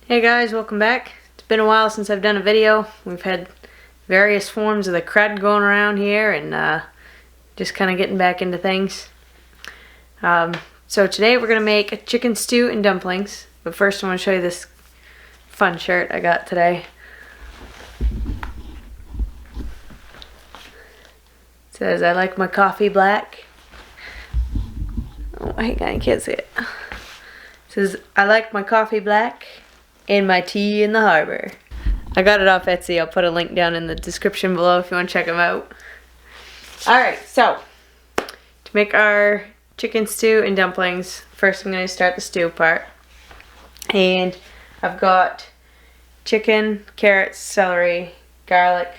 Hey guys, welcome back. It's been a while since I've done a video. We've had various forms of the crud going around here and just kind of getting back into things. So today we're going to make a chicken stew and dumplings. But first I want to show you this fun shirt I got today. It says, "I like my coffee black." Oh, hang on, I can't see it. It says, "I like my coffee black and my tea in the harbor." I got it off Etsy. I'll put a link down in the description below if you want to check them out. Alright, so to make our chicken stew and dumplings, first I'm going to start the stew part. And I've got chicken, carrots, celery, garlic,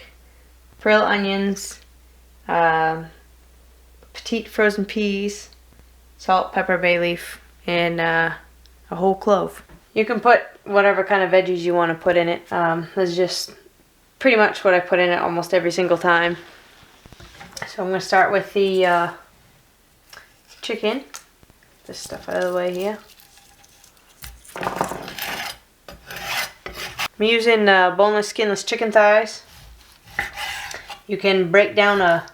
pearl onions, petite frozen peas, salt, pepper, bay leaf, and a whole clove. You can put whatever kind of veggies you want to put in it. That's just pretty much what I put in it almost every single time. So I'm going to start with the chicken. Get this stuff out of the way here. I'm using boneless, skinless chicken thighs. You can break down a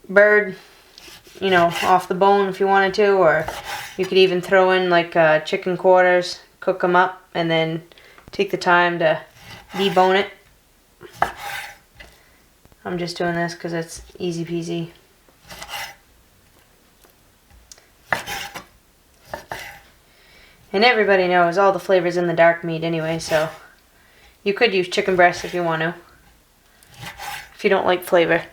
bird, you know, off the bone if you wanted to, or you could even throw in like chicken quarters, cook them up, and then take the time to debone it. I'm just doing this because it's easy peasy. And everybody knows all the flavors in the dark meat anyway, so you could use chicken breast if you want to, if you don't like flavor.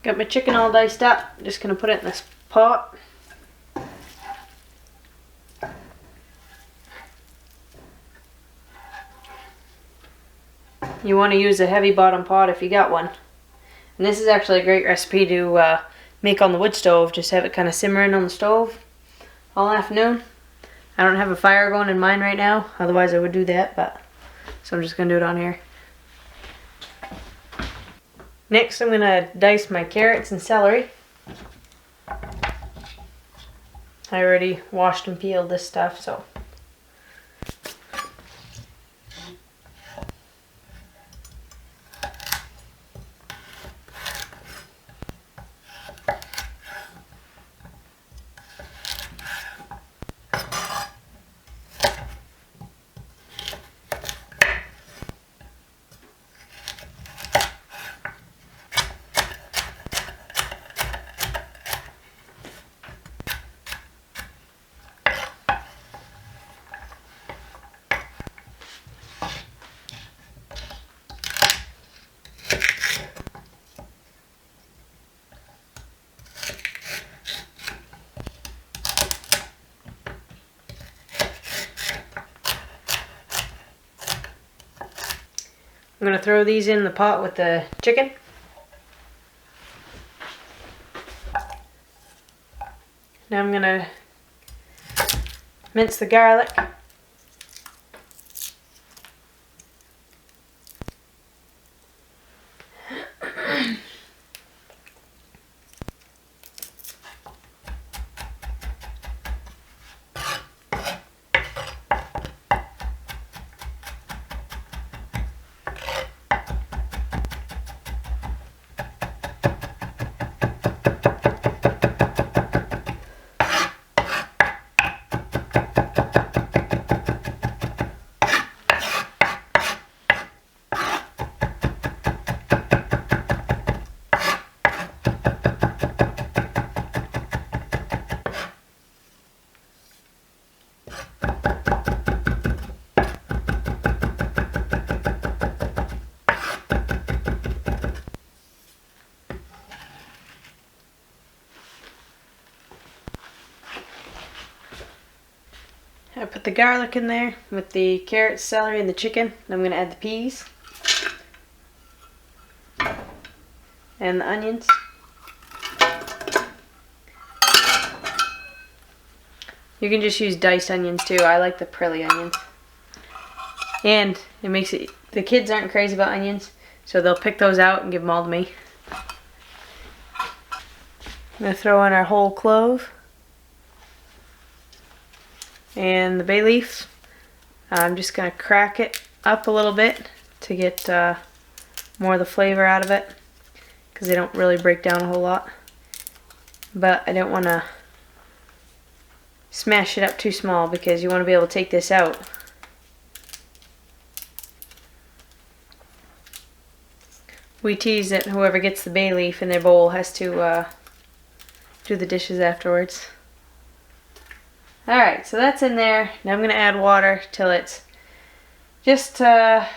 Got my chicken all diced up. Just gonna put it in this pot. You want to use a heavy bottom pot if you got one. And this is actually a great recipe to make on the wood stove. Just have it kind of simmering on the stove all afternoon. I don't have a fire going in mine right now, otherwise I would do that, but so I'm just gonna do it on here. Next I'm gonna dice my carrots and celery. I already washed and peeled this stuff, so I'm going to throw these in the pot with the chicken. Now I'm going to mince the garlic. I put the garlic in there with the carrots, celery, and the chicken. I'm going to add the peas and the onions. You can just use diced onions too. I like the pearly onions. And it makes it, the kids aren't crazy about onions, so they'll pick those out and give them all to me. I'm going to throw in our whole clove and the bay leaf. I'm just going to crack it up a little bit to get more of the flavor out of it, because they don't really break down a whole lot. But I don't want to smash it up too small, because you want to be able to take this out. We tease that whoever gets the bay leaf in their bowl has to do the dishes afterwards. Alright, so that's in there. Now I'm going to add water till it's just a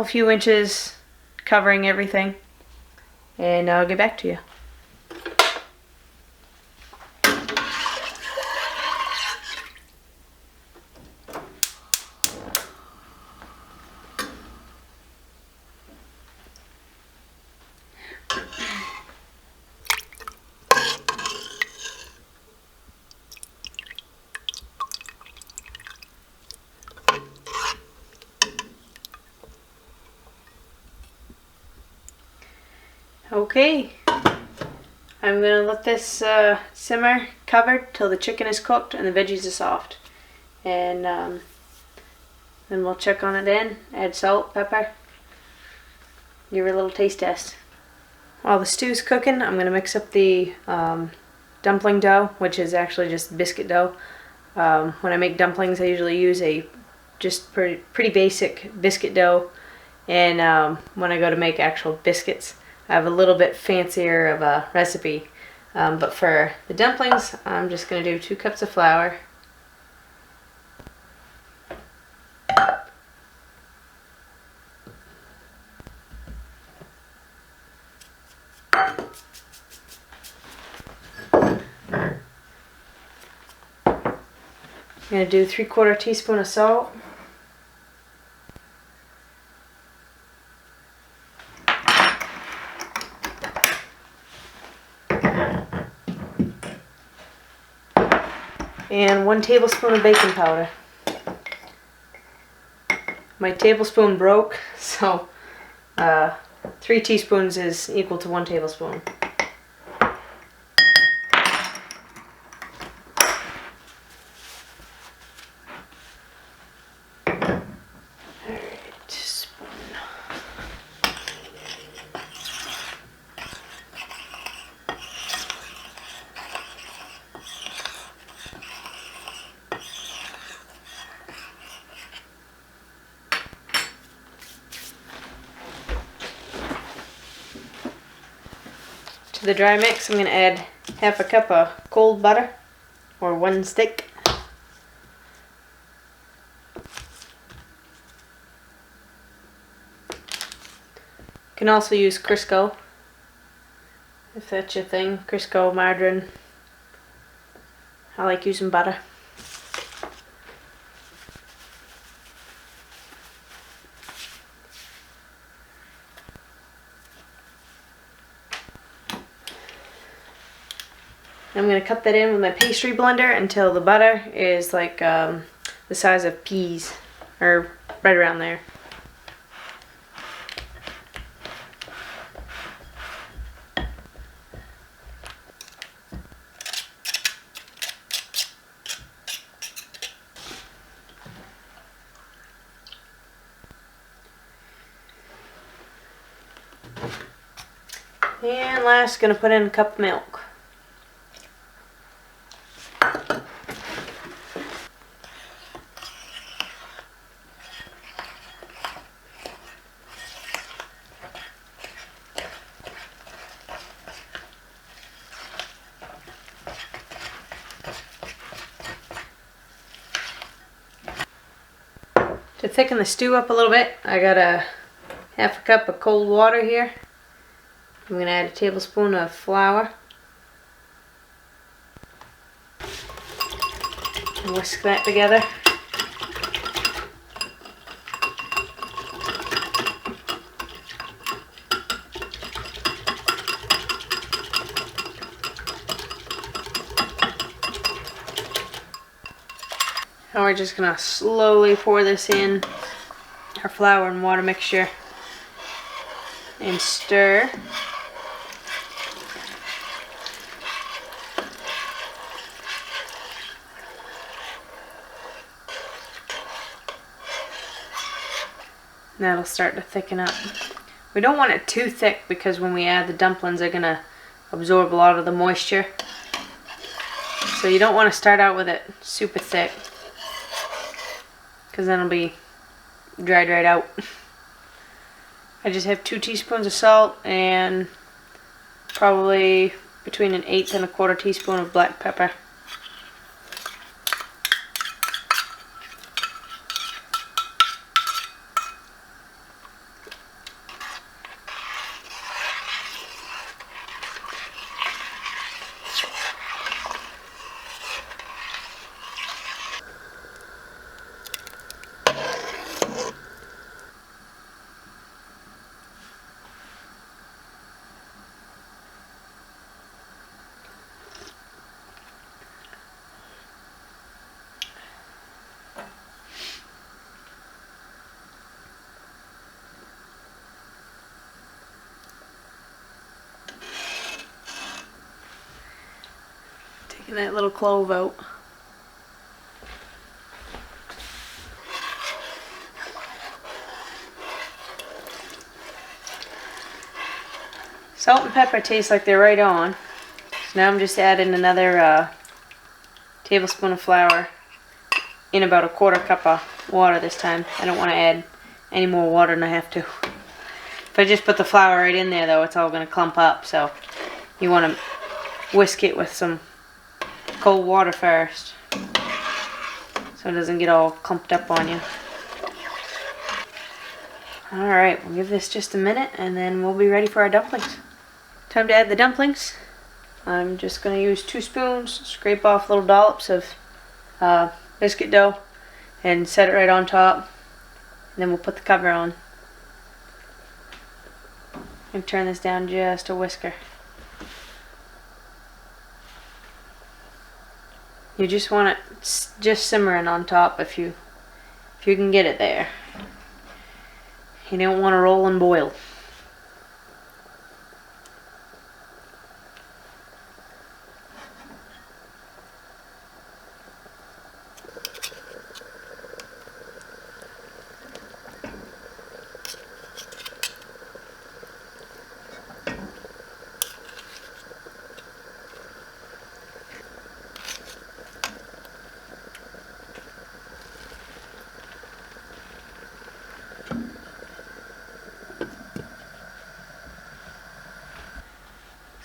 few inches covering everything. And I'll get back to you. Okay, I'm going to let this simmer covered till the chicken is cooked and the veggies are soft. And then we'll check on it then, add salt, pepper, give it a little taste test. While the stew's cooking, I'm going to mix up the dumpling dough, which is actually just biscuit dough. When I make dumplings, I usually use a just pretty basic biscuit dough. And when I go to make actual biscuits, I have a little bit fancier of a recipe, but for the dumplings, I'm just going to do 2 cups of flour, I'm going to do 3/4 teaspoon of salt, and 1 tablespoon of baking powder. My tablespoon broke, so 3 teaspoons is equal to 1 tablespoon. To the dry mix, I'm going to add 1/2 cup of cold butter, or 1 stick. You can also use Crisco, if that's your thing. Crisco, margarine. I like using butter. I'm going to cut that in with my pastry blender until the butter is like the size of peas, or right around there. And last, going to put in a cup of milk. To thicken the stew up a little bit, I got a 1/2 cup of cold water here. I'm going to add a tablespoon of flour. And whisk that together. And we're just going to slowly pour this in our flour and water mixture and stir. And that'll start to thicken up. We don't want it too thick because when we add the dumplings, they're gonna absorb a lot of the moisture. So you don't want to start out with it super thick, because then it'll be dried right out. I just have 2 teaspoons of salt and probably between 1/8 and 1/4 teaspoon of black pepper. Taking that little clove out. Salt and pepper taste like they're right on. So now I'm just adding another tablespoon of flour in about 1/4 cup of water this time. I don't want to add any more water than I have to. If I just put the flour right in there though, it's all going to clump up. So you want to whisk it with some cold water first, so it doesn't get all clumped up on you. Alright, we'll give this just a minute and then we'll be ready for our dumplings. Time to add the dumplings. I'm just going to use 2 spoons, scrape off little dollops of biscuit dough and set it right on top. And then we'll put the cover on. And turn this down just a whisker. You just want it just simmering on top if you can get it there. You don't want to roll and boil.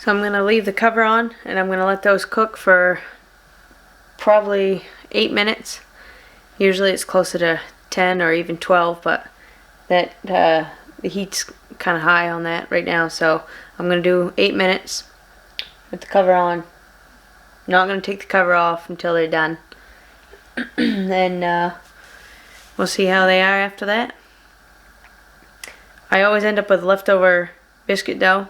So I'm going to leave the cover on and I'm going to let those cook for probably 8 minutes. Usually it's closer to 10 or even 12, but that the heat's kind of high on that right now. So I'm going to do 8 minutes with the cover on. Not going to take the cover off until they're done. Then we'll see how they are after that. I always end up with leftover biscuit dough.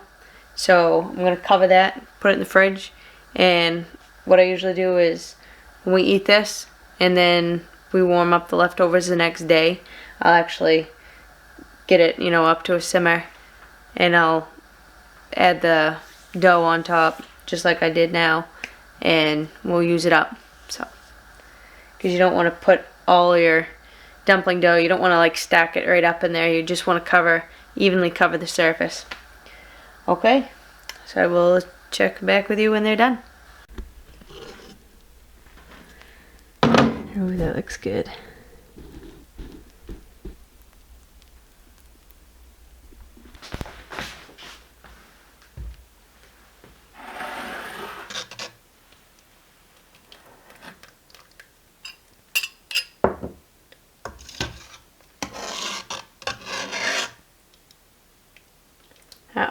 So I'm going to cover that, put it in the fridge, and what I usually do is when we eat this and then we warm up the leftovers the next day, I'll actually get it, up to a simmer, and I'll add the dough on top just like I did now, and we'll use it up. So, because you don't want to put all your dumpling dough, you don't want to like stack it right up in there, you just want to evenly cover the surface. Okay, so I will check back with you when they're done. Oh, that looks good.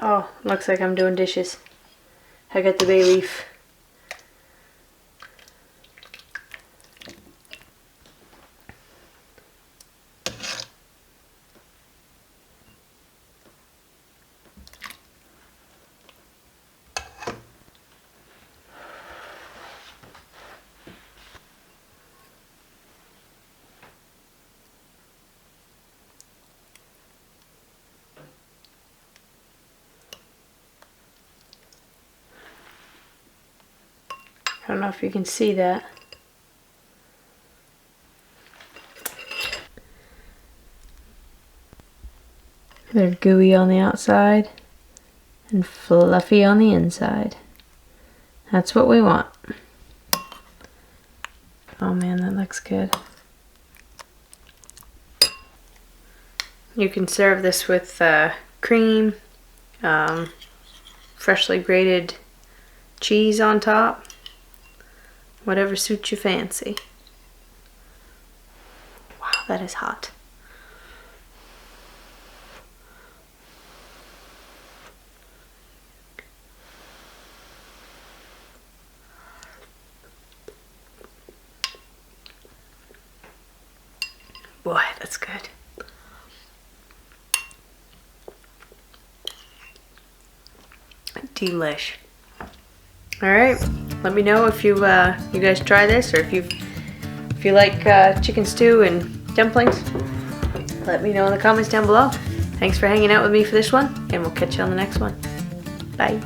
Oh, looks like I'm doing dishes. I got the bay leaf. don't know if you can see that. They're gooey on the outside and fluffy on the inside. That's what we want. Oh man, that looks good. You can serve this with cream, freshly grated cheese on top, whatever suits your fancy. Wow, that is hot. Boy, that's good. Delish. Alright, let me know if you you guys try this, or if you like chicken stew and dumplings. Let me know in the comments down below. Thanks for hanging out with me for this one, and we'll catch you on the next one. Bye.